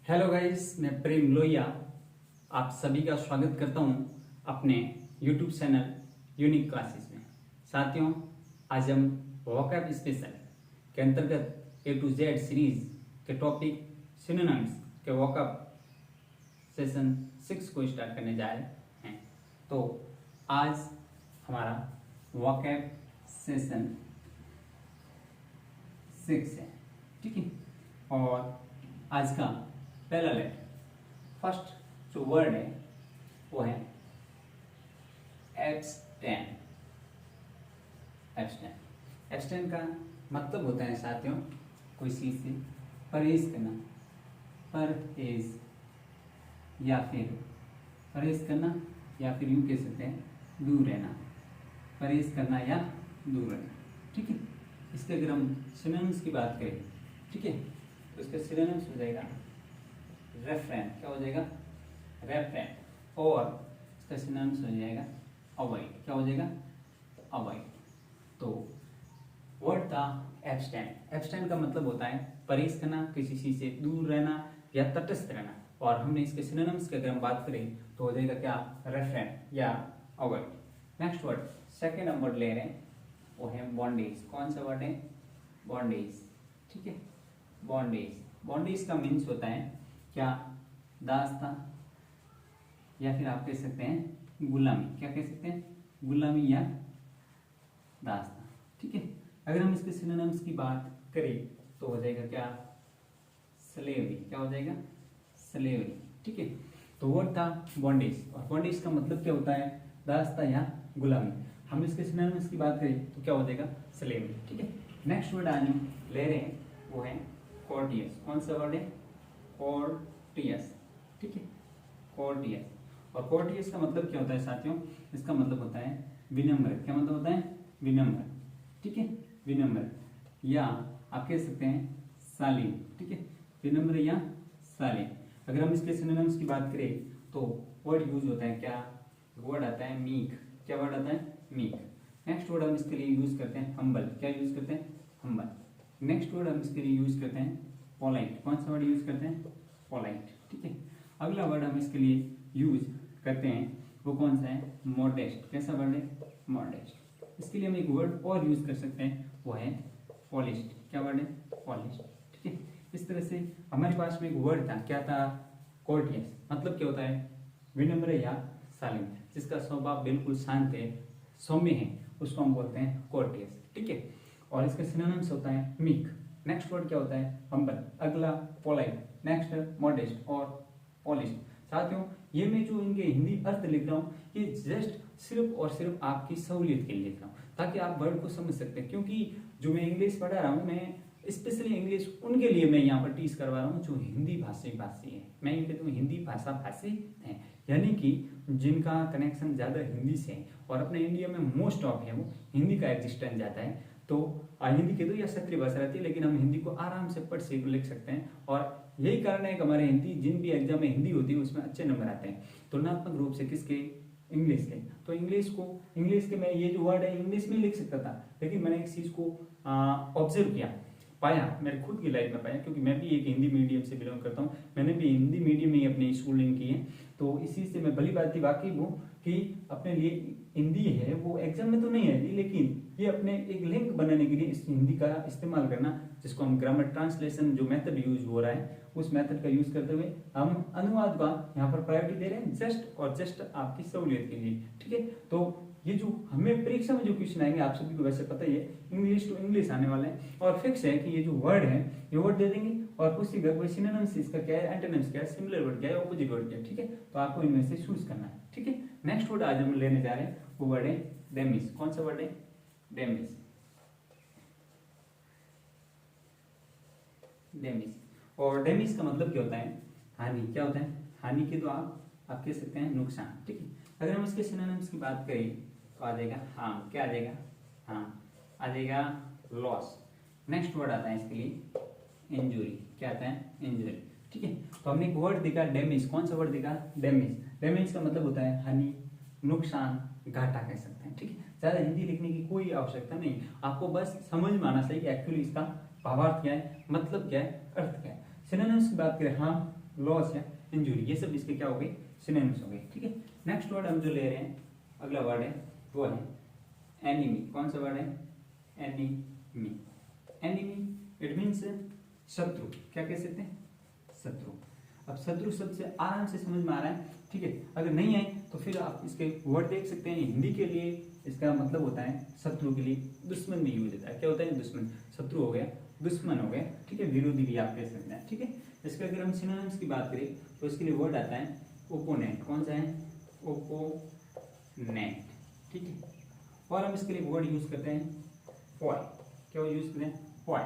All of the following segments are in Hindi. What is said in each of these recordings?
हेलो गाइस, मैं प्रेम लोहिया आप सभी का स्वागत करता हूं अपने यूट्यूब चैनल यूनिक क्लासेस में। साथियों, आज हम वोकैब स्पेशल के अंतर्गत ए टू जेड सीरीज के टॉपिक सिनोनिम्स के वोकैब सेशन 6 को स्टार्ट करने जा रहे हैं। तो आज हमारा वोकैब सेशन 6 है, ठीक है। और आज का पहला लेटर, फर्स्ट जो वर्ड है वो है एब्सटेन। एब्सटेन एब्सटेन का मतलब होता है साथियों, कोई चीज से परहेज करना, परहेज या फिर परहेज करना, या फिर यूं कह सकते हैं दूर रहना, परहेज करना या दूर रहना, ठीक है। इसके अगर हम सिनोनिम्स की बात करें, ठीक है, तो इसका सिनोनिम्स हो जाएगा रेफ्रेन। क्या हो जाएगा? रेफ्रेन। और इसका सिनोनिम्स हो जाएगा अवॉइड। क्या हो जाएगा? अवॉइड। तो वर्ड था एब्सटेन। एब्सटेन का मतलब होता है परहेज करना, किसी चीज से दूर रहना या तटस्थ रहना। और हमने इसके सिनोनिम्स की अगर हम बात करें तो हो जाएगा क्या? रेफ्रेन या अवॉइड। नेक्स्ट वर्ड, सेकेंड हम वर्ड ले रहे हैं, वो है बॉन्डेज। कौन सा वर्ड है? बॉन्डेज, ठीक है। बॉन्डेज, बॉन्डेज का मीन्स होता है क्या? दास्ता, या फिर आप कह सकते हैं गुलामी। क्या कह सकते हैं? गुलामी या दास्ता, ठीक है। अगर हम इसके सिनोनिम्स की बात करें तो हो जाएगा क्या? स्लेवरी। क्या हो जाएगा? स्लेवरी, ठीक है। तो वर्ड था बॉन्डेज, और बॉन्डेज का मतलब क्या होता है? दास्ता या गुलामी। हम इसके सिनोनिम्स की बात करें तो क्या हो जाएगा? स्लेवरी, ठीक है। नेक्स्ट वर्ड आज हम ले रहे हैं वो है कोर्टियस। कौन सा वर्ड है? कोर्टियस, ठीक है। कोर्टियस। और कोर्टियस का मतलब क्या होता है साथियों? इसका मतलब होता है विनम्र। क्या मतलब होता है? विनम्र, ठीक है। विनम्र, या आप कह सकते हैं शालीन, ठीक है। विनम्र या शालीन। अगर हम इसके सिनोनिम्स की बात करें तो वर्ड यूज होता है क्या? वर्ड आता है मीक। क्या वर्ड आता है? मीक। नेक्स्ट वर्ड हम इसके लिए यूज करते हैं हम्बल। क्या यूज करते हैं? हम्बल। नेक्स्ट वर्ड हम इसके लिए यूज करते हैं पोलाइट। कौन सा वर्ड यूज करते हैं? पोलाइट, ठीक है। अगला वर्ड हम इसके लिए यूज करते हैं वो कौन सा है? मॉडेस्ट। कैसा वर्ड है? मॉडेस्ट। इसके लिए हम एक वर्ड और यूज कर सकते हैं, वो है पॉलिश्ड। क्या वर्ड है? पॉलिश्ड, ठीक है। इस तरह से हमारे पास में एक वर्ड था, क्या था? कोर्टियस। मतलब क्या होता है? विनम्र या शालीन, जिसका स्वभाव बिल्कुल शांत है, सौम्य है, उसको हम बोलते हैं कोर्टियस, ठीक है। और इसका सिनोनिम्स होता है मीक। नेक्स्ट वर्ड क्या होता है? हम्बल। अगला पोलाइट, नेक्स्ट मॉडेस्ट और पॉलिश्ड। साथियों, ये मैं जो इनके हिंदी अर्थ लिख रहा हूँ ये जस्ट सिर्फ और सिर्फ आपकी सहूलियत के लिए लिख रहा हूँ, ताकि आप वर्ड को समझ सकते हैं। क्योंकि जो मैं इंग्लिश पढ़ा रहा हूँ, मैं स्पेशली इंग्लिश उनके लिए मैं यहाँ पर टीच करवा रहा हूँ जो हिंदी भाषी है। मैं ये कहता हूँ हिंदी भाषा भाषी हैं, यानी कि जिनका कनेक्शन ज्यादा हिंदी से है, और अपने इंडिया में मोस्ट ऑफ है वो हिंदी का एग्जिस्टेंस जाता है। तो हिंदी के दो या क्षेत्रीय भाषा रहती है, लेकिन हम हिंदी को आराम से पढ़ से लिख सकते हैं। और यही कारण है कि हमारे हिंदी जिन भी एग्जाम में हिंदी होती है उसमें अच्छे नंबर आते हैं, तुलनात्मक रूप से किसके? इंग्लिश के। तो इंग्लिश के मैं ये जो वर्ड है इंग्लिश में लिख सकता था, लेकिन मैंने एक चीज को ऑब्जर्व किया, पाया, मेरे खुद की लाइफ में पाया, क्योंकि मैं भी एक हिंदी मीडियम से बिलोंग करता हूँ, मैंने भी हिंदी मीडियम में ही अपनी स्कूलिंग की है। तो इसी से मैं भली बात वाकिफ हूँ कि अपने लिए हिंदी है वो एग्जाम में तो नहीं आएगी, लेकिन ये अपने एक लिंक बनाने के लिए इस हिंदी का इस्तेमाल करना, जिसको हम ग्रामर ट्रांसलेशन जो मेथड यूज हो रहा है उस मेथड का यूज करते हुए हम अनुवाद का यहाँ पर प्रायोरिटी दे रहे हैं, जस्ट और जस्ट आपकी सहूलियत के लिए, ठीक है। तो ये जो हमें परीक्षा में जो क्वेश्चन आएंगे आप सभी को वैसे पता ही है, इंग्लिश टू इंग्लिश आने वाले हैं, और फिक्स है कि ये जो वर्ड है ये वर्ड दे देंगे और पूछेगा कोई सिनोनिम्स इसका क्या है, एंटोनिम्स क्या है, सिमिलर वर्ड क्या है, ऑपोजिट वर्ड क्या है, ठीक है। तो आपको इनमें से चूज करना है, ठीक है। नेक्स्ट वर्ड आज हम लेने जा रहे हैं वो वर्ड है डेमिस। कौन सा वर्ड है? डेमिस। डेमिस। और डेमिस का मतलब क्या होता है? हानि। क्या होता है? हानि के तो आप कह सकते हैं नुकसान, ठीक है। अगर हम इसके सिनोनिम्स की बात करें तो आ जाएगा हार्म। क्या आ जाएगा? हार्म। आ जाएगा लॉस। नेक्स्ट वर्ड आता है इसके लिए इंजुरी। क्या आता है? इंजुरी, ठीक है। तो हमने एक वर्ड देखा डेमेज। कौन सा वर्ड देखा? डेमेज। डेमेज का मतलब होता है हानि, नुकसान, घाटा कह सकते हैं, ठीक है। ज्यादा हिंदी लिखने की कोई आवश्यकता नहीं, आपको बस समझ में आना चाहिए कि एक्चुअली इसका भावार्थ क्या है, मतलब क्या है, अर्थ क्या है। सिनोनिम्स की बात करें, हार्म लॉस या इंजुरी, ये सब इसके क्या हो गए, सिनोनिम्स हो गए। ठीक है, नेक्स्ट वर्ड हम जो ले रहे हैं, अगला वर्ड है वो है एनिमी। कौन सा वर्ड है, एनिमी। एनिमी इट मीन्स शत्रु, क्या कह सकते हैं, शत्रु। अब शत्रु शब्द से आराम से समझ में आ रहा है। ठीक है, अगर नहीं आए तो फिर आप इसके वर्ड देख सकते हैं। हिंदी के लिए इसका मतलब होता है शत्रु के लिए दुश्मन भी यूज होता है। क्या होता है, दुश्मन, शत्रु हो गया, दुश्मन हो गया। ठीक है, विरोधी भी आप कह सकते हैं। ठीक है, इसके अगर हम सिनोनिम्स की बात करें तो इसके लिए वर्ड आता है ओपोनेंट। कौन सा है, ओपोनेंट। ठीक है, और हम इसके लिए वर्ड यूज करते हैं फॉय। क्या यूज करते हैं, फॉय।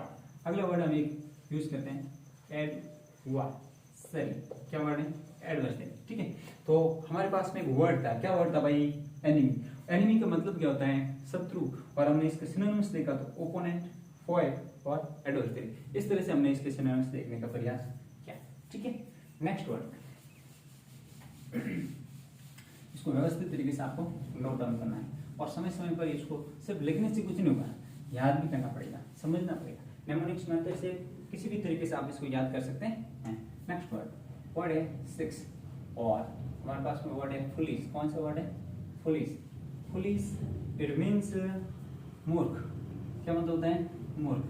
अगला वर्ड हम एक यूज करते हैं एडवर्सरी। क्या वर्ड है, एडवर्सरी। ठीक है, तो हमारे पास में एक वर्ड था, क्या वर्ड था भाई, एनिमी। एनिमी का मतलब क्या होता है, शत्रु, और हमने इसके सिनोनिम्स देखा तो ओपोनेंट, फॉय और एडवर्सरी। इस तरह से हमने इसके सिनोनिम्स देखने का प्रयास किया। ठीक है, नेक्स्ट वर्ड, इसको व्यवस्थित तरीके से आपको नोट डाउन करना है, और समय समय पर इसको सिर्फ लिखने से कुछ नहीं होगा, याद भी करना पड़ेगा, समझना पड़ेगा। नेमोनिक्स मेथड से किसी भी तरीके से आप इसको याद कर सकते हैं। नेक्स्ट वर्ड है सिक्स, और हमारे पास में वर्ड है फुलिश। कौन सा वर्ड है, फुलिश। फुलिश इट मीन्स मूर्ख। क्या मतलब होता है, मूर्ख।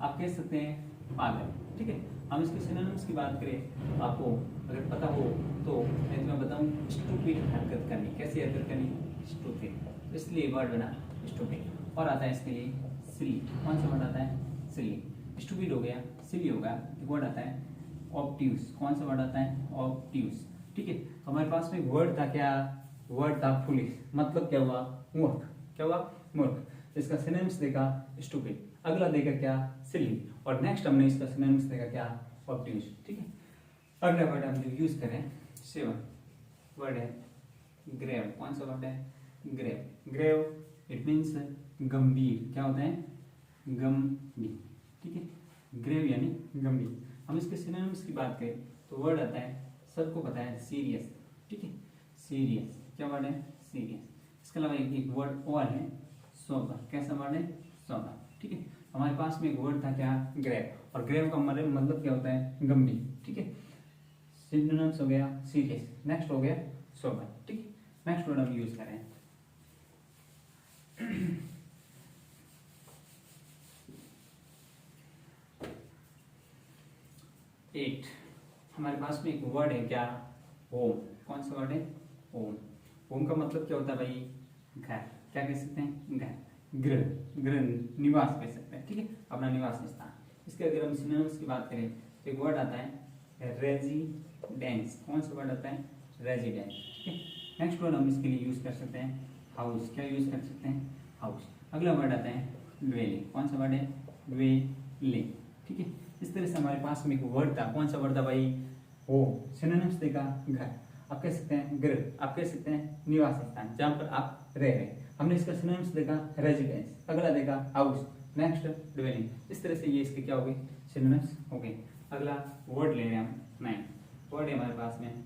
आप कह सकते हैं पागल। ठीक है, हम इसके सिनोनिम्स की बात करें, आपको अगर पता हो तो मैं बताऊं, स्टूपिड हरकत करनी। कैसी हरकत करनी, स्टूपिड, इसलिए वर्ड बना स्टूपिड। और आता है इसके लिए सिली। कौन सा वर्ड आता है, सिली। स्टूपिड हो गया, सिली होगा, एक वर्ड आता है ऑब्ट्यूज। कौन सा वर्ड आता है, ऑब्ट्यूज। ठीक है, तो हमारे पास में वर्ड था, क्या वर्ड था, फुलिश। मतलब क्या हुआ, मूर्ख। क्या हुआ, मूर्ख। इसका सिनोनिम्स देखा स्टूपिड, अगला देखा क्या, सिली, और नेक्स्ट हमने इसका सिनोनिम्स देखा क्या, ऑब्ट्यूज। ठीक है, अगला वर्ड हम जो यूज करें 7, वर्ड है ग्रेव। कौन सा वर्ड है, ग्रेव। ग्रेव इट मीन्स गंभीर। क्या होता है, गंभीर। ठीक है, ग्रेव यानी गंभीर। हम इसके सिनोनिम्स की बात करें तो वर्ड आता है, सबको पता है, सीरियस। ठीक है, सीरियस। क्या वर्ड है, सीरियस। इसके अलावा एक वर्ड और है सोबर। कैसा वर्ड है, सोबर। ठीक है, हमारे पास में एक वर्ड था क्या, ग्रेव, और ग्रेव का मतलब क्या होता है, गंभीर। ठीक है, सिनोनिम्स हो गया सीरियस, नेक्स्ट हो गया सोबर। ठीक है, नेक्स्ट वर्ड हम यूज करें 8। हमारे पास में एक वर्ड है क्या, होम। कौन सा वर्ड है, होम। होम का मतलब क्या होता है भाई, घर। क्या कह सकते हैं, घर, गृह, गृह, निवास कह सकते हैं। ठीक है, अपना निवास स्थान। इसके अगर हम सिनोनिम्स की बात करें तो एक वर्ड आता है रेजिडेंस। कौन सा वर्ड आता है, रेजिडेंस। ठीक है, नेक्स्ट वर्ड हम इसके लिए यूज कर सकते हैं हाउस। क्या यूज कर सकते हैं, हाउस। अगला वर्ड आता है ड्वेलिंग। कौन सा वर्ड है, ड्वेलिंग। ठीक है, इस तरह से हमारे पास में एक वर्ड था। कौन सा वर्ड था भाई, होम। सिनोनिम्स देखा घर, आप कह सकते हैं गृह, आप कह सकते हैं निवास स्थान, जहां पर आप रह रहे हैं। हमने इसका सिनोनिम्स देखा रेजिडेंस, अगला देखा हाउस, नेक्स्ट ड्वेलिंग। इस तरह से ये इसके क्या हो गए, सिनोनिम्स हो गए। अगला वर्ड ले रहे हैं हम 9, वर्ड है हमारे पास में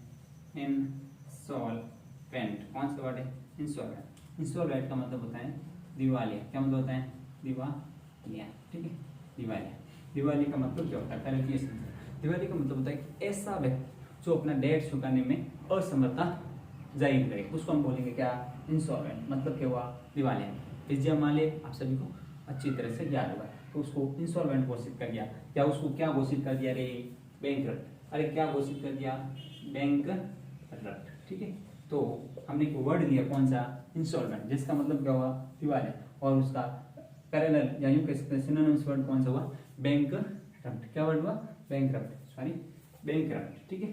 इंसॉल्वेंट। कौन सा वर्ड है, इंसॉल्वेंट। इंसॉल्वेंट का मतलब होता है दिवालिया। क्या मतलब होता है, दिवालिया। ठीक है, दिवालिया। दिवाली का मतलब क्या होता है, पहले ये समझो। दिवाली का मतलब होता है कि ऐसा व्यक्ति जो अपना डेट चुकाने में असमर्थता जाहिर करे, उसको हम बोलेंगे क्या, इंसॉल्वेंट। मतलब क्या हुआ, दिवालिया। विजय माले आप सभी को अच्छी तरह से याद होगा, तो उसको इंसॉल्वेंट घोषित कर दिया, या उसको क्या घोषित कर दिया रे, बैंकरप्ट। अरे क्या घोषित कर दिया, बैंकरप्ट। ठीक है, तो हमने एक वर्ड लिया कौन सा, इंसॉल्वेंट, जिसका मतलब क्या हुआ, दिवालिया, और उसका पैरेलल या यूं कह सकते हैं सिनोनिम्स वर्ड कौन सा हुआ, बैंकरप्ट। क्या वर्ड हुआ, बैंकरप्ट, सॉरी बैंकरप्ट। ठीक है,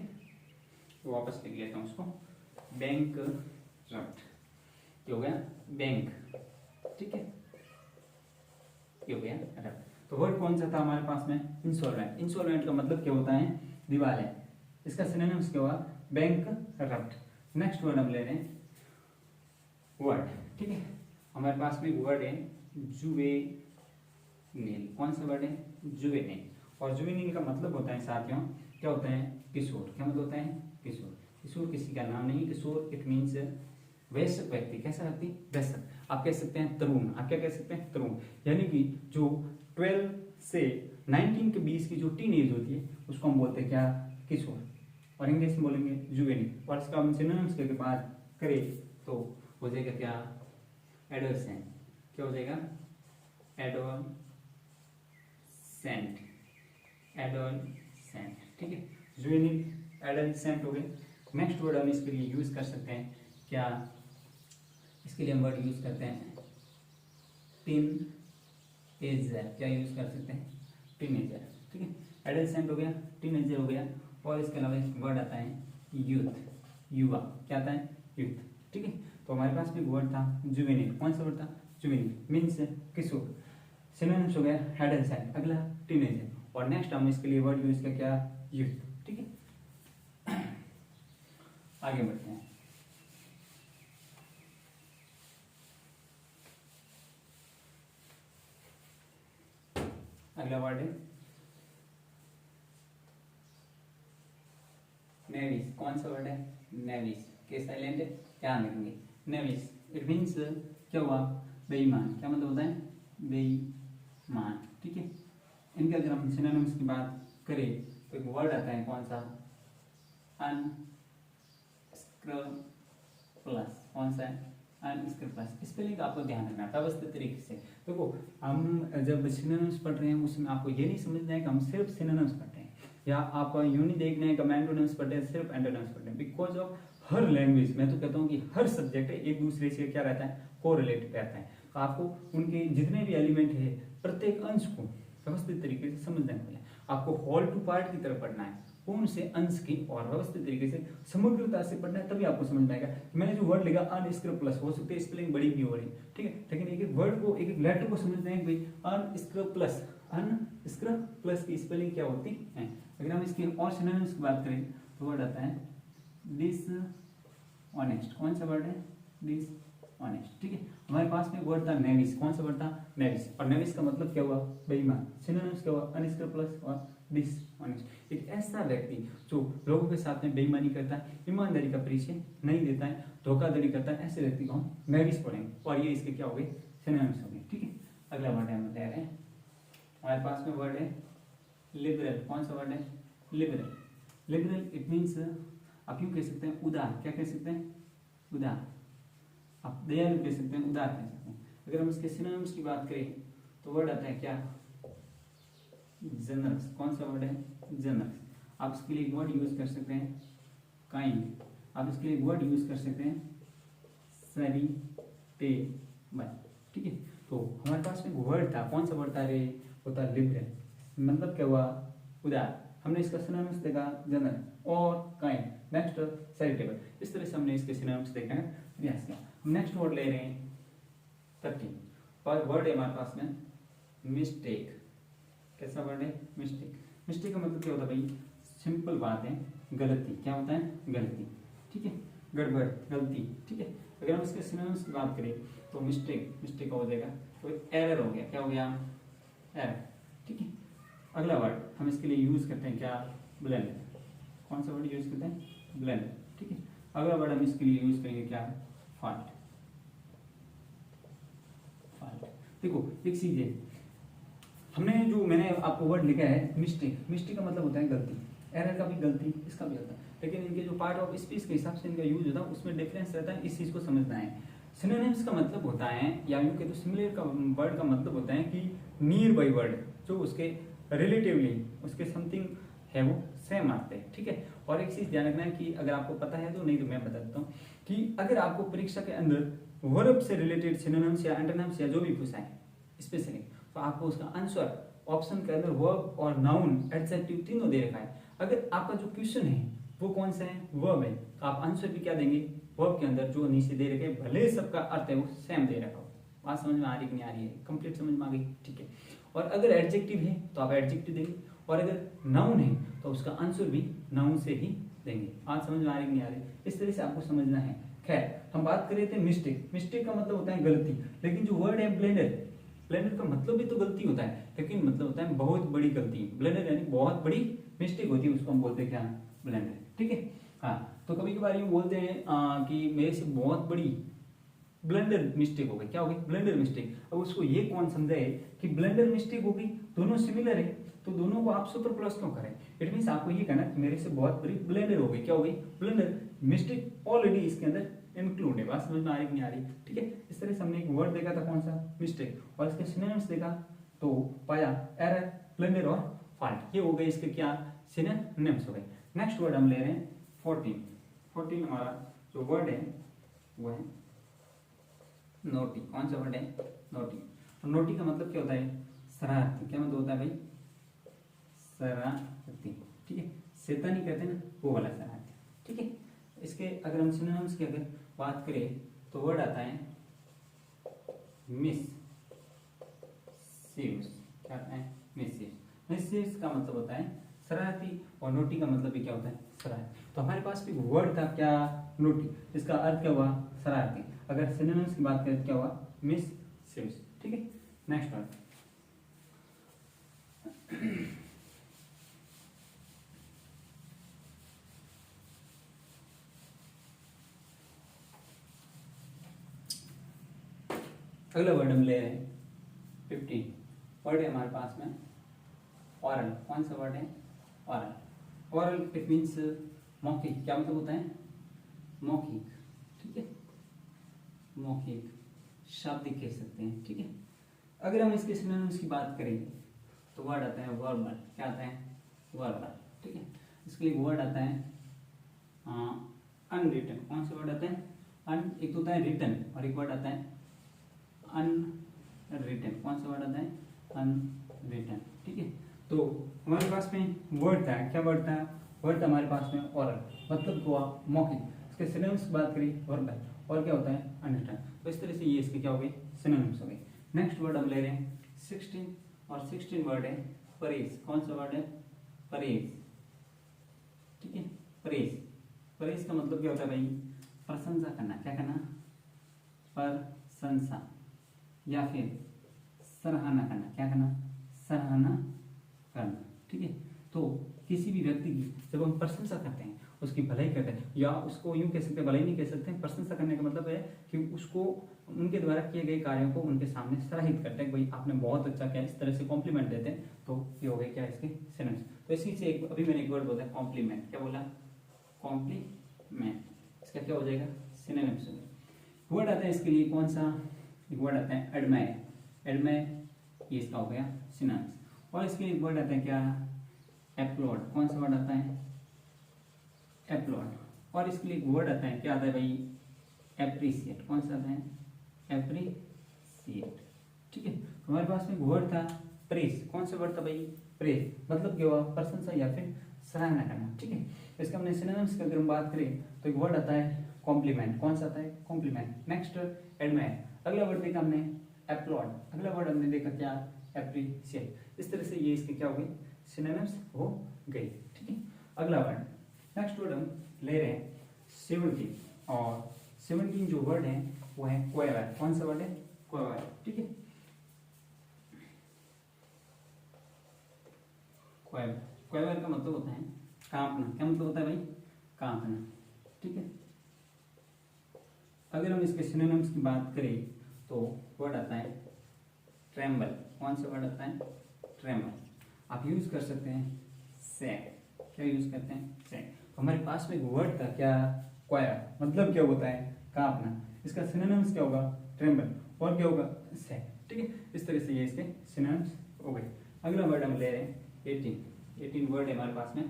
तो वापस लिख लेता हूं उसको, बैंकरप्ट। क्या हो गया, बैंक। ठीक है, ये हो गया रप्ट। तो वर्ड कौन सा था हमारे पास में, इंसॉल्वेंट। इंसॉल्वेंट का मतलब क्या होता है, दिवालिया। इसका सिनोनिम्स क्या हुआ, बैंकरप्ट। नेक्स्ट वर्ड हम ले रहे हैं वर्ड। ठीक है, हमारे पास में वर्ड है जुवेनिल। कौन सा वर्ड है, जुवेनिल। और जुवेनिल का मतलब होता है साथियों, क्या होता है, किशोर। क्या मतलब होता है, किशोर। किशोर किसी का नाम नहीं, किशोर इट मीन्स वयस्क व्यक्ति। कैसा व्यक्ति, वयस्क। आप कह सकते हैं तरुण, आप क्या कह सकते हैं, तरुण। यानी कि जो 12 से 19 के बीच की जो टीन एज होती है उसको हम बोलते हैं क्या, किशोर। और इंग्लिश में बोलेंगे जुवेनिल। और इसका हम सिनोनिम्स की बात करें तो हो जाएगा क्या, एडोलसेंट। क्या हो जाएगा, एडोलसेंट, एडोलसेंट, ठीक है। जुवेनिल, एडोलसेंट हो गए। नेक्स्ट वर्ड हम इसके लिए यूज कर सकते हैं क्या, इसके लिए हम वर्ड यूज करते हैं टीनएजर। क्या यूज कर सकते हैं, टीनएजर, ठीक है। एडोलसेंट हो गया, टीनएजर हो गया, और इसके अलावा एक वर्ड आता है यूथ, युवा। क्या आता है, यूथ, ठीक है। तो हमारे पास भी वर्ड था जुवेनिल। कौन सा वर्ड था, जुवेनिल मीन्स किशोर। सिनोनिम्स हो गया एडोलसेंट, अगला टीनेजर, और नेक्स्ट हम इसके लिए वर्ड यूज कर क्या, यूथ, ठीक है। आगे बढ़ते हैं। अगला वर्ड है नेविस। कौन सा वर्ड है, नेविस। के साइलेंट है, ध्यान रखेंगे। नेविस इट मीन्स क्या हुआ, बेईमान। क्या मतलब होता है, बेईमान, ठीक है। इनके अगर हम सिनोनिम्स की बात करें तो एक वर्ड आता है कौन सा, अनस्क्रपलस। कौन सा है, अनस्क्रपलस। स्पेलिंग आपको ध्यान रखना व्यवस्थित तरीके से। देखो हम जब सिनोनिम्स पढ़ रहे हैं उसमें आपको ये नहीं समझना है कि हम सिर्फ सिनोनिम्स पढ़ रहे हैं, या आप यूं नहीं देखना है कि हम एंटोनिम्स पढ़ रहे हैं, सिर्फ एंटोनिम्स पढ़ रहे हैं। बिकॉज ऑफ हर लैंग्वेज, मैं तो कहता हूँ कि हर सब्जेक्ट एक दूसरे से क्या रहता है, कोरिलेटेड रहता है। तो आपको उनके जितने भी एलिमेंट है प्रत्येक अंश को व्यवस्थित तरीके से समझना है। आपको होल टू पार्ट की तरफ पढ़ना है, कौन से अंश की, और व्यवस्थित तरीके से समग्रता से पढ़ना है, तभी आपको समझ में आएगा। मैंने जो वर्ड लिखा अनस्क्रपलस, हो सकते है स्पेलिंग बड़ी भी हो रही, ठीक है, लेकिन एक एक वर्ड को, एक एक लेटर को समझना है कि भाई अनस्क्रपलस, अनस्क्रपलस की स्पेलिंग क्या होती है। अगर हम इसकी और सिनोनिम्स की बात करें तो वर्ड आता है डिसऑनेस्ट। कौन सा वर्ड है, डिसऑनेस्ट, ठीक है। हमारे पास में वर्ड था नेविस। कौन सा वर्ड था, नेविस। और नेविस का मतलब क्या हुआ, बेईमान। सिनोनिम्स क्या हुआ, अनस्क्रपलस और डिसऑनेस्ट। एक ऐसा व्यक्ति जो लोगों के साथ में बेईमानी करता है, ईमानदारी का परिचय नहीं देता है, धोखाधड़ी करता है, ऐसे व्यक्ति को हम नेविस पढ़ेंगे। और ये इसके क्या हो गए, सिनोनिम्स हो गए, ठीक है। अगला वर्ड है, हम ले रहे हैं, हमारे पास में वर्ड है लिबरल। कौन सा वर्ड है, लिबरल। लिबरल इट मीन्स आप यूं कह सकते हैं उदार। क्या कह सकते हैं, उदार। आप दयालु कह सकते हैं, उदार कह सकते हैं। अगर हम इसके सिनोनिम्स की बात करें तो वर्ड आता है क्या, जनरस। कौन सा वर्ड है, जनरस। आप इसके लिए एक वर्ड यूज कर सकते हैं काइंड। आप इसके लिए एक वर्ड यूज कर सकते हैं चैरिटेबल, ठीक है। तो हमारे पास में वर्ड था, कौन सा वर्ड था रे, वो था लिबरल। मतलब क्या हुआ, उदार। हमने इसका सिनोनिम्स देखा जनरल और काइंड, नेक्स्ट चैरिटेबल। इस तरह से हमने इसके सिनोनिम्स देखा है, प्रयास किया। हम नेक्स्ट वर्ड ले रहे हैं 13, और वर्ड है हमारे पास में मिस्टेक। कैसा वर्ड है, मिस्टेक। मिस्टेक का मतलब क्या होता है भाई, सिंपल बात है, गलती। क्या होता है, गलती, ठीक है, गड़बड़, गलती, ठीक है। अगर हम इसके सिनोनिम्स की बात करें तो मिस्टेक, मिस्टेक हो जाएगा तो एरर हो गया। क्या हो गया, एरर, ठीक है। अगला वर्ड हम इसके लिए यूज करते हैं क्या, ब्लेंडर। कौन सा वर्ड यूज करते हैं, ब्लेंडर, ठीक है। अगला वर्ड हम इसके लिए यूज करेंगे क्या, फॉल्ट, फॉल्ट। देखो एक चीज है, हमने जो मैंने आपको वर्ड लिखा है मिस्टेक, मिस्टेक का मतलब होता है गलती, एरर का भी गलती, इसका भी होता है, लेकिन इनके जो पार्ट ऑफ स्पीच के हिसाब से इनका यूज होता है उसमें डिफरेंस रहता है, इस चीज को समझना है। सिनोनिम्स का मतलब होता है, या यूं कह तो सिमिलर का वर्ड का मतलब होता है कि नियर बाई वर्ड, जो उसके रिलेटिवली उसके समथिंग है वो सेम आते हैं, ठीक है। और एक चीज ध्यान रखना है कि अगर आपको पता है तो, नहीं तो मैं बता देता हूँ कि अगर आपको परीक्षा के अंदर वर्ब से रिलेटेड सिनोनिम्स या एंटोनिम्स या जो भी पूछा है स्पेशली, तो आपको उसका आंसर ऑप्शन के अंदर वर्ब और नाउन एडजेक्टिव तीनों दे रखा है। अगर आपका जो क्वेश्चन है वो कौन सा है, वर्ब है, तो आप आंसर भी क्या देंगे, वर्ब के अंदर जो नीचे दे रखे, भले सबका अर्थ है वो सेम दे रखा हो। बात समझ में आ रही कि नहीं आ रही है, कंप्लीट समझ में आ गई, ठीक है। और अगर एडजेक्टिव है तो आप एडजेक्टिव देंगे, और अगर नाउन है तो उसका आंसर भी नाउन से ही देंगे। बात समझ में आ रही कि नहीं आ रही, इस तरह से आपको समझना है। खैर हम बात कर रहे थे मिस्टेक। मिस्टेक का मतलब होता है गलती, लेकिन जो वर्ड है ब्लेंडर, ब्लेंडर का मतलब भी तो गलती होता है, लेकिन मतलब होता है बहुत बड़ी गलती। ब्लेंडर यानी बहुत बड़ी मिस्टेक होती है, उसको हम बोलते हैं क्या, ब्लेंडर, ठीक है। हाँ, तो कभी कभार यूं बोलते हैं कि मेरे से बहुत बड़ी ब्लेंडर मिस्टेक हो गई। क्या हो गई, ब्लेंडर मिस्टेक। अब उसको ये कौन समझाए कि ब्लेंडर मिस्टेक हो गई, दोनों सिमिलर है, तो दोनों को आप सुपर प्लस क्यों करें? इट मीन्स आपको ये कहना कि मेरे से बहुत बड़ी ब्लेंडर हो गई। क्या हो गई? ब्लेंडर। मिस्टेक ऑलरेडी इसके अंदर इंक्लूड है। बात समझ में आ रही कि नहीं आ रही? ठीक है, इस तरह से हमने एक वर्ड देखा था, कौन सा? मिस्टेक, और इसके सिनोनिम्स देखा तो पाया एरर, ब्लेंडर और फॉल्ट। ये हो गए इसके क्या? सिनोनिम्स हो गए। नेक्स्ट वर्ड हम ले रहे हैं 14 हमारा जो वर्ड है वो है नोटी। कौन सा वर्ड है? नोटी। नोटी का मतलब क्या होता है? शरारती। क्या मतलब होता है भाई? शरारती। ठीक है, शैतानी कहते हैं ना, वो वाला शरारती। ठीक है, इसके अगर हम सिनोनिम्स की अगर बात करें तो वर्ड आता है मिस सीव्स। क्या आता है? मिस सीव्स का मतलब होता है शरारती, और नोटी का मतलब भी क्या होता है? शरारती। तो हमारे पास भी वर्ड था क्या? नोटी। इसका अर्थ क्या हुआ? शरारती। अगर सिनोनिम्स की बात करें तो क्या हुआ? Miss sieves. ठीक है, नेक्स्ट वर्ड अगला वर्ड हम ले रहे हैं 15। वर्ड है हमारे पास में ऑरल। कौन सा वर्ड है? ऑरल। ऑरल इट मीन्स मौखिक। क्या मतलब होता है? मौखिक। ठीक है, मौखिक, शाब्दिक कह सकते हैं। ठीक है, अगर हम इसके सिनोनिम्स की बात करें तो वर्ड आता है वर्बल। क्या आता है? वर्बल। ठीक है, इसके लिए वर्ड आता है अनरिटन। कौन सा वर्ड आता है? एक तो होता है रिटन और एक वर्ड आता है अनरिटन। कौन सा वर्ड आता है? अनरिटन। ठीक है, तो हमारे पास में वर्ड था, क्या वर्ड था? वर्ड था हमारे पास में ऑरल, मतलब हुआ मौखिक। इसके सिनोनिम्स की बात करें वर्बल, और क्या होता है? अनरिटन। तो इस तरह से ये इसके क्या हो गए? सिनोनिम्स हो गए। नेक्स्ट वर्ड हम ले रहे हैं 16, और 16 वर्ड है परेज। कौन सा वर्ड है? परेज। ठीक है, परेज। परेज का मतलब क्या होता है भाई? प्रशंसा करना। क्या करना? प्रशंसा, या फिर सराहना करना। क्या करना? सराहना करना। ठीक है, तो किसी भी व्यक्ति की जब हम प्रशंसा करते हैं, उसकी भलाई करते हैं, या उसको यूं कह सकते हैं, भलाई नहीं कह सकते हैं, प्रशंसा करने का मतलब है कि उसको उनके द्वारा किए गए कार्यों को उनके सामने सराहित करते हैं, भाई आपने बहुत अच्छा किया, इस तरह से कॉम्प्लीमेंट देते हैं। तो ये हो गए क्या? इसके सिनोनिम्स। तो इसी से अभी मैंने एक वर्ड बोला कॉम्प्लीमेंट। क्या बोला? कॉम्प्लीमेंट। इसका क्या हो जाएगा? सिनोनिम्स। वर्ड आता है इसके लिए कौन सा? एक वर्ड आता है एडमायर। एडमायर ये इसका हो गया सिनोनिम्स। और इसके लिए वर्ड आता है क्या? एप्लॉड। कौन सा वर्ड आता है? एप्लॉड। और इसके लिए वर्ड आता है, क्या आता है भाई? एप्रिसिएट। कौन सा आता है? एप्रिसिएट। ठीक है, हमारे पास में वर्ड था प्रेस। कौन सा वर्ड था भाई? प्रेस। मतलब क्या हुआ? प्रशंसा या फिर सराहना करना। ठीक है, इसका हमने सिनोनिम्स की अगर हम बात करें तो एक वर्ड आता है कॉम्प्लीमेंट। कौन सा आता है? कॉम्प्लीमेंट। Next admire. अगला वर्ड देखा हमने एप्लॉड। अगला वर्ड हमने देखा क्या? एप्रिसिएट। इस तरह से ये इसके क्या हो गई? सिनोनिम्स हो गई। ठीक है, अगला वर्ड, नेक्स्ट वर्ड हम ले रहे हैं 17, और 17 जो वर्ड है वो है क्वेवर। कौन सा वर्ड है? क्वेवर। ठीक है, क्वेवर। क्वेवर का मतलब होता है कांपना। क्या मतलब होता है भाई? कांपना। ठीक है, अगर हम इसके सिनोनिम्स की बात करें तो वर्ड आता है ट्रेम्बल। कौन सा वर्ड आता है? ट्रेम्बल। आप यूज कर सकते हैं सैक। क्या यूज करते हैं? सैक। तो हमारे पास में एक वर्ड था क्या? क्वायर। मतलब क्या होता है? कांपना। इसका सिनोनिम्स क्या होगा? ट्रेम्बल। और क्या होगा? सैक। ठीक है, इस तरह से ये इसके सिनोनिम्स हो गए। अगला वर्ड हम ले रहे हैं 18 वर्ड है हमारे पास में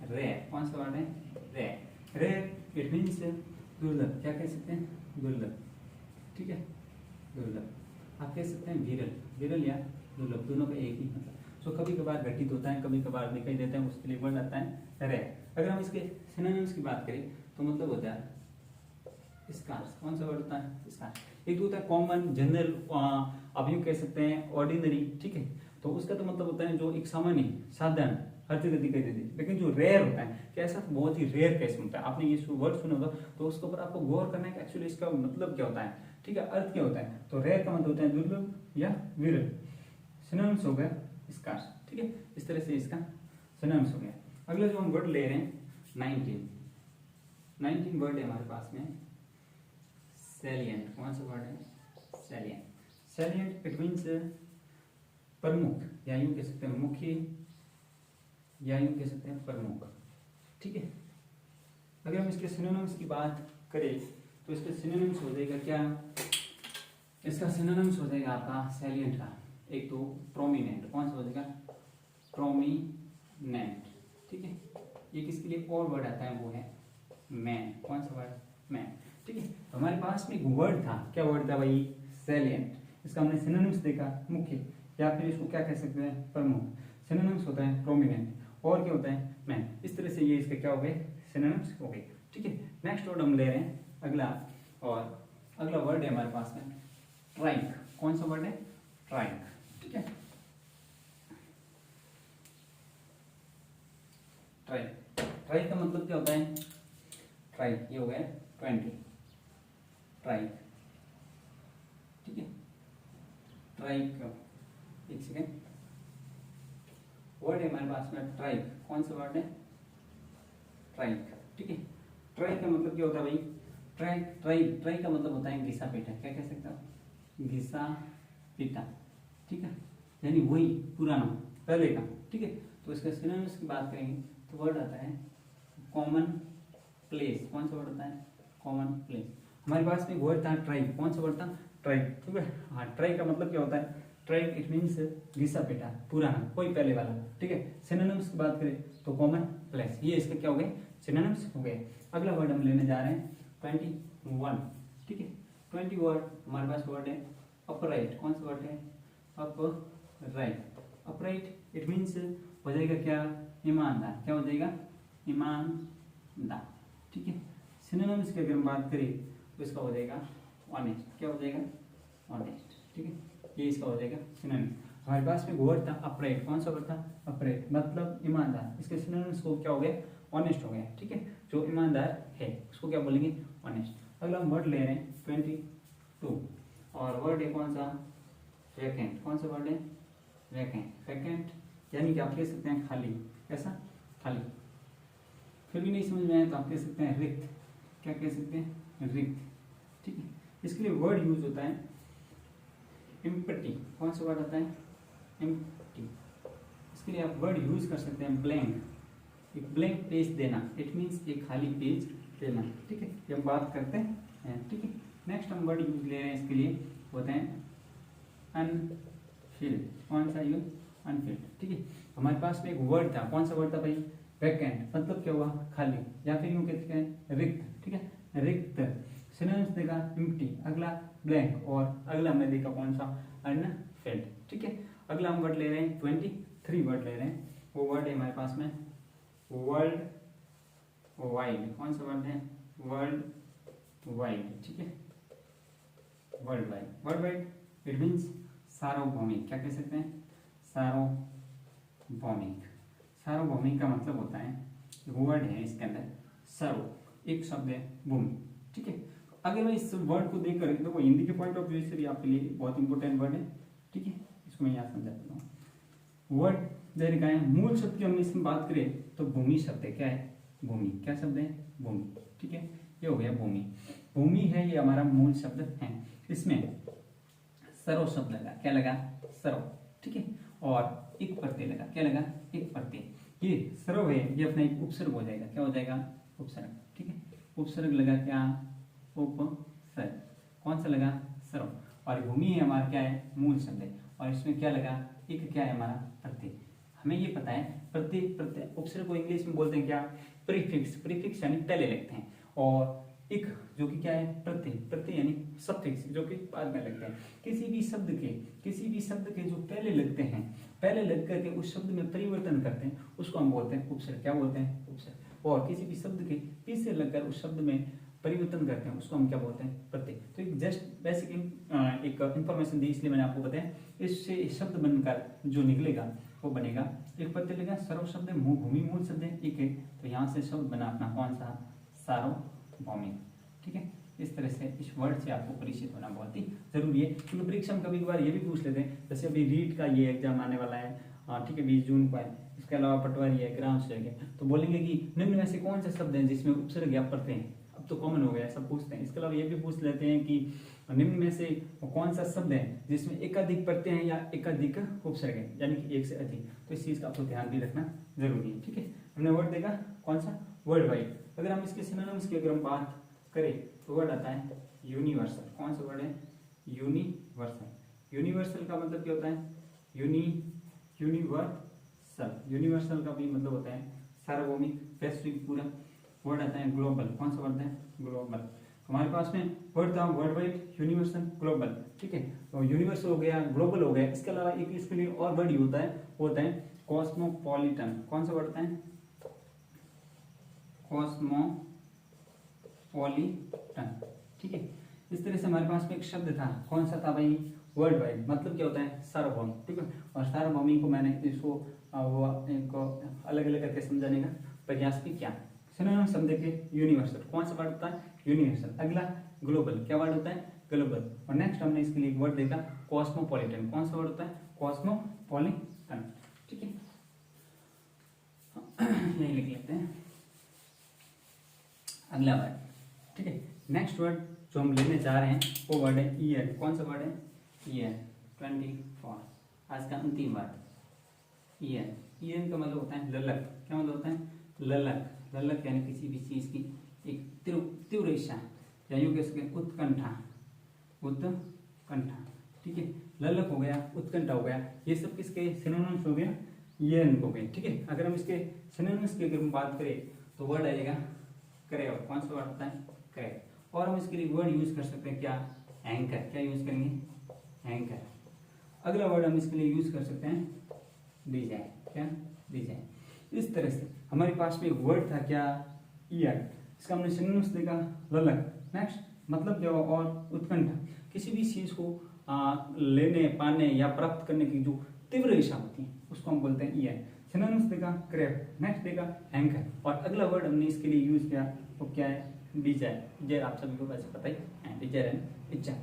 रेयर। कौन सा वर्ड है? रेयर। रेयर इट मीन्स दुर्लभ। क्या कह सकते हैं? दुर्लभ। ठीक है, दुर्लभ। आप कह सकते हैं विरल। विरल या दुर्लभ, दोनों का एक ही मतलब। सो कभी कभार घटित होता है, कभी कभार दिखाई देता है, उसके लिए वर्ड आता है रेयर। अगर हम इसके सिनोनिम्स की बात करें तो मतलब होता है स्कार्स। कौन सा वर्ड होता है? स्कार्स। एक तो होता है कॉमन, जनरल, आप यूं कह सकते हैं ऑर्डिनरी। ठीक है, तो उसका तो मतलब होता है जो एक सामान्य, साधारण, हर जगह दिखाई देती है। लेकिन जो रेयर होता है, कैसा? बहुत ही रेयर केस होता है। आपने ये वर्ड सुना होगा तो उसके ऊपर आपको गौर करना है कि एक्चुअली इसका मतलब क्या होता है। ठीक है, अर्थ क्या होता है। तो रेयर का मतलब होता है दुर्लभ या विरल। सिनोनिम्स हो गया स्कार्स। ठीक है, इस तरह से इसका सिनोनिम्स हो गया। अगला जो हम वर्ड ले रहे हैं 19 वर्ड है हमारे पास में सैलिएंट। कौन सा वर्ड है? सैलिएंट। सैलिएंट इट मीन्स प्रमुख, या यूं कह सकते हैं मुख्य या यूं कह सकते हैं प्रमुख। ठीक है, अगर हम इसके सिनोनिम्स की बात करें तो इसके सिनोनिम्स हो जाएगा क्या, इसका सिनोनिम्स हो जाएगा आपका सैलिएंट का, एक तो प्रोमिनेंट, कौन सा हो जाएगा, प्रोमिनेंट। ठीक है, ये किसके लिए और वर्ड आता है, वो है मैन, कौन सा वर्ड, मैन। ठीक है, तो हमारे पास में एक वर्ड था, क्या वर्ड था भाई, सैलिएंट। इसका हमने सिनोनिम्स देखा, मुख्य, या फिर इसको क्या कह सकते हैं, प्रमुख। सिनोनिम्स होता है प्रोमिनेंट, और क्या होता है, मैन। इस तरह से ये इसके क्या हो गए, सिनोनिम्स हो गए। ठीक है, नेक्स्ट वर्ड हम ले रहे हैं अगला, और अगला वर्ड है हमारे पास में ट्राइक। कौन सा वर्ड है, ट्राइक। ठीक है, ट्राइक, ट्राइक का मतलब क्या होता है, ट्राइक ये हो गया 20, ट्राइक। ठीक है, ट्राइक, एक सेकेंड, वर्ड है हमारे पास में ट्राइक। कौन सा वर्ड है, ट्राइक। ठीक है, ट्राइक का मतलब क्या होता है भाई, ट्राइक, ट्राइक, ट्राइक का मतलब होता है घिसा पीटा, क्या कह सकते हो, घिसा पीटा। ठीक है, यानी वही पुराना, पहले का। ठीक है, तो इसका सिनोनिम्स की बात करेंगे तो वर्ड आता है कॉमन प्लेस। कौन सा वर्ड आता है, कॉमन प्लेस। हमारे पास में वर्ड था ट्राइक, कौन सा वर्ड था, ट्राइक। ठीक है, हाँ, ट्राइक का मतलब क्या होता है, ट्राइक इट मीन्स घिसा पीटा, पुराना, कोई पहले वाला। ठीक है, सिनोनिम्स की बात करें तो कॉमन प्लेस, ये इसका क्या हो गए, सिनोनिम्स हो गए। अगला वर्ड हम लेने जा रहे हैं 21। ठीक है, 20 वर्ड हमारे पास वर्ड है अपराइट। कौन सा वर्ड है, अपराइट। अपराइट इट मीन्स हो जाएगा क्या, ईमानदार, क्या हो जाएगा, ईमानदार। ठीक है, सिनोनिम्स की अगर हम बात करें तो इसका हो जाएगा ऑनेस्ट, क्या हो जाएगा, ऑनेस्ट। ठीक है, ये इसका हो जाएगा सिनोनिम। हमारे पास में वर्ड था अपराइट, कौन सा वर्ड था, अपराइट, मतलब ईमानदार। इसके सिनोनिम्स को क्या हो गया, ऑनेस्ट हो गया। ठीक है, जो ईमानदार है उसको क्या बोलेंगे, ऑनेस्ट। अगला हम वर्ड ले रहे हैं 22, और वर्ड है कौन सा, वैकेंट। कौन सा वर्ड है, वैकेंट। वैकेंट यानी कि आप कह सकते हैं खाली, कैसा, खाली। फिर भी नहीं समझ में आया तो आप कह सकते हैं रिक्त, क्या कह सकते हैं, रिक्त। ठीक है, इसके लिए वर्ड यूज होता है एम्प्टी। कौन सा वर्ड आता है, एम्प्टी। इसके लिए आप वर्ड यूज कर सकते हैं ब्लैंक, एक ब्लैंक पेज देना, इट मीन्स एक खाली पेज देना। ठीक है, ये हम बात करते हैं। ठीक है, नेक्स्ट हम वर्ड यूज ले रहे हैं इसके लिए, होते हैं अनफिल्ड। कौन सा यूज, अनफिल्ड। ठीक है, हमारे पास में एक वर्ड था, कौन सा वर्ड था भाई, वैकेंट, मतलब क्या हुआ, खाली, या फिर यूं कहते हैं रिक्त। ठीक है, रिक्त। सिनोनिम्स देखा एम्प्टी, अगला ब्लैंक, और अगला हमने देखा कौन सा, अनफिल्ड। ठीक है, अगला हम वर्ड ले रहे हैं 23 वर्ड ले रहे हैं। वो वर्ड है हमारे पास में वर्ल्ड वाइड। कौन सा वर्ड है, वर्ल्ड वाइड। ठीक है, world wide. World wide it means सार्वभौमिक, क्या कह सकते हैं, सार्वभौमिक। सार्वभौमिक का मतलब होता है, वर्ड है इसके अंदर सर्व, एक शब्द है भूमि। ठीक है, अगर मैं इस वर्ड को देख कर देखो, हिंदी के पॉइंट ऑफ व्यू से भी आपके लिए बहुत इंपॉर्टेंट वर्ड है। ठीक है, इसको मैं यहाँ समझा देता हूँ। वर्ड दे रखा है, मूल शब्द की हम इसमें बात करें तो भूमि शब्द है, क्या है, भूमि। क्या शब्द है, भूमि। ठीक है, ये हो गया भूमि। भूमि है, ये हमारा मूल शब्द है। इसमें सर्व शब्द लगा, क्या लगा, सर्व। ठीक है, और एक प्रत्यय लगा, क्या लगा, एक प्रत्यय। ये सर्व है, ये अपना एक उपसर्ग हो जाएगा, क्या हो जाएगा, उपसर्ग। ठीक है, उपसर्ग लगा क्या, उपसर्ग। कौन सा लगा, सर्व। और भूमि है हमारा क्या है, मूल शब्द है, और इसमें क्या लगा, एक क्या है हमारा, प्रत्यय। हमें ये पता है प्रत्यय, प्रत्यय उपसर्ग को इंग्लिश में बोलते हैं क्या, प्रीफिक्स। प्रीफिक्स यानी पहले लगते हैं, और एक जो कि क्या है, प्रत्यय। प्रत्यय यानी सफिक्स, जो कि बाद में लगते हैं। किसी भी शब्द के जो पहले लगते हैं, पहले लग करके उस शब्द में परिवर्तन करते हैं, उसको हम बोलते हैं उपसर्ग। क्या बोलते हैं, उपसर्ग। और किसी भी शब्द के पीछे लगकर उस शब्द में परिवर्तन करते हैं, उसको हम क्या बोलते हैं, प्रत्यय। तो एक जस्ट बेसिक एक इंफॉर्मेशन दी, इसलिए मैंने आपको बताया। इससे शब्द बनकर जो निकलेगा वो बनेगा, एक प्रत्यय लेगा, सर्व शब्द है, भूमि मूल शब्द है, एक है, तो यहाँ से शब्द बना अपना कौन सा, सार्वभौमिक। ठीक है, इस तरह से इस वर्ड से आपको परिचित होना बहुत ही जरूरी है, क्योंकि परीक्षा में कभी कभार ये भी पूछ लेते हैं, जैसे अभी रीट का ये एग्जाम आने वाला है, ठीक है, 20 जून को है। इसके अलावा पटवारी है, ग्राम सेवक है, तो बोलेंगे कि निम्न में से कौन से शब्द हैं जिसमें उपसर्ग या प्रत्यय है। अब तो कॉमन हो गया है, सब पूछते हैं। इसके अलावा ये भी पूछ लेते हैं कि और निम्न में से वो कौन सा शब्द है जिसमें एकाधिक प्रत्यय हैं या एकाधिक उपसर्ग है, यानी कि एक से अधिक। तो इस चीज का आपको ध्यान भी रखना जरूरी है। ठीक है, हमने वर्ड देखा कौन सा, वर्ल्ड वाइड। अगर हम इसके सिनोनिम्स की अगर हम बात करें तो वर्ड आता है यूनिवर्सल। कौन सा वर्ड है, यूनिवर्सल। यूनिवर्सल का मतलब क्या होता है, यूनिवर्सल। यूनिवर्सल का भी मतलब होता है सार्वभौमिक, वैश्विक, पूरा। वर्ड आता है ग्लोबल। कौन सा वर्ड है, ग्लोबल। हमारे पास में वर्ड था वर्ल्ड वाइड, यूनिवर्सल, ग्लोबल। ठीक है, तो यूनिवर्सल हो गया, ग्लोबल हो गया। इसके अलावा एक इसके लिए और वर्ड होता है, वो होता है कॉस्मोपॉलिटन। कौन सा वर्ड होता है, कॉस्मोपॉलिटन। ठीक है, इस तरह से हमारे पास में एक शब्द था, कौन सा था भाई, वर्ल्ड वाइड। मतलब क्या होता है, सार्वभौमिक। ठीक है, और सार्वभौमिक को मैंने इसको वो एक अलग अलग करके समझाने का प्रयास भी किया। सिनोनिम शब्द के यूनिवर्सल। कौन सा वर्ड होता है, यूनिवर्सल। अगला ग्लोबल, क्या वर्ड होता है, ग्लोबल। और नेक्स्ट हमने इसके लिए एक वर्ड देखा कॉस्मोपॉलिटन। कौन सा वर्ड होता है, कॉस्मोपॉलिटन। ठीक है, यही लिख लेते हैं अगला वर्ड। ठीक है, नेक्स्ट वर्ड जो हम लेने जा रहे हैं वो वर्ड है ईयर। कौन सा वर्ड है, ईयर। 24 आज का अंतिम वर्ड ईयर। ईयर का मतलब होता है ललक। क्या मतलब होता है, ललक। ललक यानी किसी भी चीज की एक तीव्र इच्छा, या यूं कह सकते उत्कंठा, उत्कंठा। ठीक है, ललक हो गया, उत्कंठा हो गया, ये सब किसके सिनोनिम्स हो गया, ईयर हो गए। ठीक है, अगर हम इसके सिनोनिम्स की अगर हम बात करें तो वर्ड आएगा क्रेव। कौन सा वर्ड होता है, क्रेव। और हम इसके लिए वर्ड यूज कर सकते हैं क्या, एंकर। क्या यूज करेंगे, एंकर। अगला वर्ड हम इसके लिए यूज कर सकते हैं डिजाइन। क्या, डिजाइन। इस तरह से हमारे पास में एक वर्ड था क्या, ईयर। इसका हमने सिनोनिम्स देखा ललक। नेक्स्ट मतलब क्या हुआ, और उत्कंठा। किसी भी चीज को लेने, पाने या प्राप्त करने की जो तीव्र इच्छा होती है उसको हम बोलते हैं ईयर। सिनोनिम्स देखा क्रेव, नेक्स्ट देखा एंकर। और अगला वर्ड हमने इसके लिए यूज किया वो क्या है, डिजायर। डिजायर आप सभी को वैसे पता ही है, डिजायर एंड इच्छा।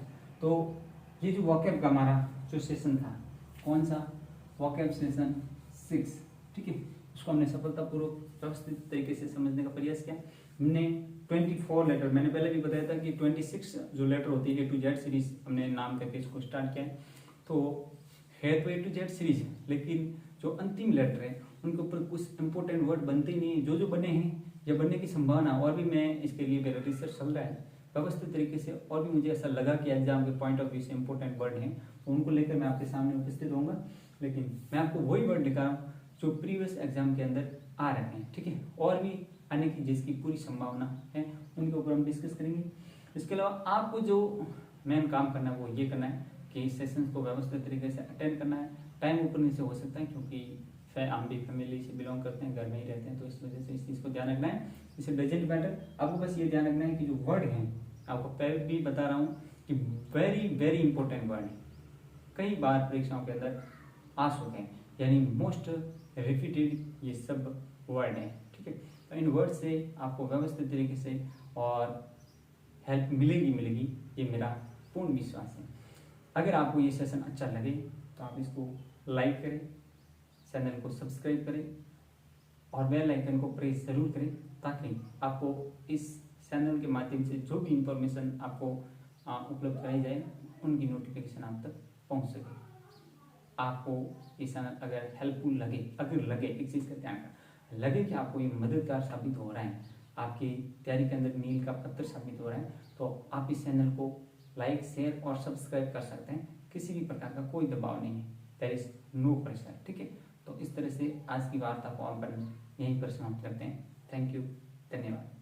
तो ये जो वोकैब का हमारा जो सेशन था, कौन सा, वोकैब सेशन 6। ठीक है, उसको हमने सफलतापूर्वक व्यवस्थित तरीके से समझने का प्रयास किया। हमने 24 लेटर, मैंने पहले भी बताया था कि 26 जो लेटर होती है A to Z सीरीज हमने नाम करके इसको स्टार्ट किया है। तो है तो A to Z सीरीज है, लेकिन जो अंतिम लेटर है उनके ऊपर कुछ इंपॉर्टेंट वर्ड बनते ही नहीं, जो बने हैं या बनने की संभावना, और भी मैं इसके लिए मेरा रिसर्च चल रहा है व्यवस्थित तरीके से, और भी मुझे ऐसा लगा कि एग्जाम के पॉइंट ऑफ व्यू से इंपॉर्टेंट वर्ड हैं, तो उनको लेकर मैं आपके सामने उपस्थित होऊंगा। लेकिन मैं आपको वही वर्ड दिखा रहा हूँ जो प्रीवियस एग्जाम के अंदर आ रहे हैं। ठीक है, और भी आने की जिसकी पूरी संभावना है, उनके ऊपर हम डिस्कस करेंगे। इसके अलावा आपको जो मेन काम करना है वो ये करना है कि इस सेशन को व्यवस्थित तरीके से अटेंड करना है। टाइम ऊपर नीचे हो सकता है क्योंकि हम भी फैमिली से बिलोंग करते हैं, घर में ही रहते हैं, तो इस वजह से इस चीज़ को ध्यान रखना है। इसे डजेंट मैटर, आपको बस ये ध्यान रखना है कि जो वर्ड हैं, आपको पहले भी बता रहा हूँ कि वेरी वेरी इंपॉर्टेंट वर्ड है, कई बार परीक्षाओं के अंदर आ चुके हैं, यानी मोस्ट रिपीटेड ये सब वर्ड हैं। ठीक है, तो इन वर्ड से आपको व्यवस्थित तरीके से और हेल्प मिलेगी, ये मेरा पूर्ण विश्वास है। अगर आपको ये सेशन अच्छा लगे तो आप इसको लाइक करें, चैनल को सब्सक्राइब करें और बेल आइकन को प्रेस जरूर करें, ताकि आपको इस चैनल के माध्यम से जो भी इंफॉर्मेशन आपको उपलब्ध कराई जाए उनकी नोटिफिकेशन आप तक पहुंच सके। आपको ये चैनल अगर हेल्पफुल लगे, एक चीज़ का ध्यान रखें, लगे कि आपको ये मददगार साबित हो रहा है, आपकी तैयारी के अंदर मील का पत्थर साबित हो रहा है, तो आप इस चैनल को लाइक, शेयर और सब्सक्राइब कर सकते हैं। किसी भी प्रकार का कोई दबाव नहीं है, देयर इज नो प्रेशर। ठीक है, तो इस तरह से आज की वार्ता को हम यहीं पर समाप्त करते हैं। थैंक यू, धन्यवाद।